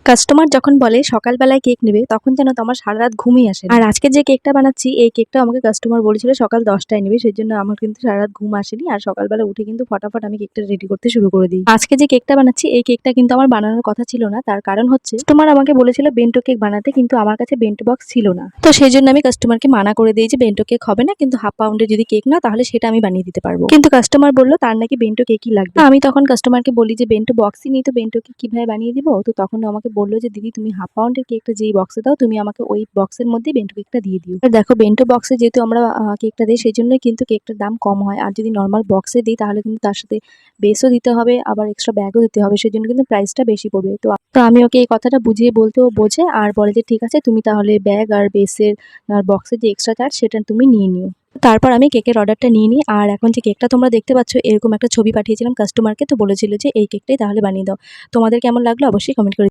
Customer যখন বলে সকালবেলায় কেক নেবে তখন যেন তো আমার সারা রাত ঘুমই আসে না। আর আজকে যে কেকটা বানাচ্ছি এই কেকটা আমাকে কাস্টমার বলেছিল সকাল 10টায় নেবে, সেজন্য আমার কিন্তু সারা রাত ঘুম আসেনি। আর সকালবেলা উঠে কিন্তু ফটাফট আমি কেকটা রেডি করতে শুরু করে দিই। আজকে যে কেকটা বানাচ্ছি এই কেকটা কিন্তু আমার বানানোর কথা ছিল না, তার কারণ হচ্ছে কাস্টমার আমাকে বলেছিল বেন্টো কেক বানাতে, কিন্তু আমার কাছে বেন্টো বক্স ছিল না। তো সেই জন্য আমি কাস্টমারকে মানা করে দিই যে বেন্টো কেক হবে না, কিন্তু হাফ পাউন্ডের যদি কেক না তাহলে সেটা আমি বানিয়ে দিতে পারবো। কিন্তু কাস্টমার বললো তার নাকি বেন্টো কেকই লাগবে। আমি তখন কাস্টমারকে বলি যে বেন্টো বক্সই নেই, তো বেন্টো কেক কিভাবে বানিয়ে দিব? তো তখন ও আমাকে বললো যে দিদি তুমি হাফ পাউন্ডের কেকটা যেই বক্সে দাও তুমি আমাকে ওই বক্সের মধ্যেই বেন্টো কেকটা দিয়ে দিও। আর দেখো বেন্টো বক্সে যেহেতু আমরা কেকটা দিই সেই জন্যই কিন্তু কেকটার দাম কম হয়। আর যদি নর্মাল বক্সে দিই তাহলে কিন্তু তার সাথে বেসও দিতে হবে, আবার এক্সট্রা ব্যাগও দিতে হবে, সেই জন্য কিন্তু প্রাইসটা বেশি পড়বে। তো আমি ওকে এই কথাটা বুঝিয়ে বলতে ও বোঝে আর বলে যে ঠিক আছে তুমি তাহলে ব্যাগ আর বেসের আর বক্সের যে এক্সট্রা চার্জ সেটা তুমি নিয়ে নিও। তারপর আমি কেকের অর্ডারটা নিয়ে নিই। আর এখন যে কেকটা তোমরা দেখতে পাচ্ছ এরকম একটা ছবি পাঠিয়েছিলাম কাস্টমারকে, তো বলেছিল যে এই কেকটাই তাহলে বানিয়ে দাও। তোমাদের কেমন লাগলো অবশ্যই কমেন্ট করে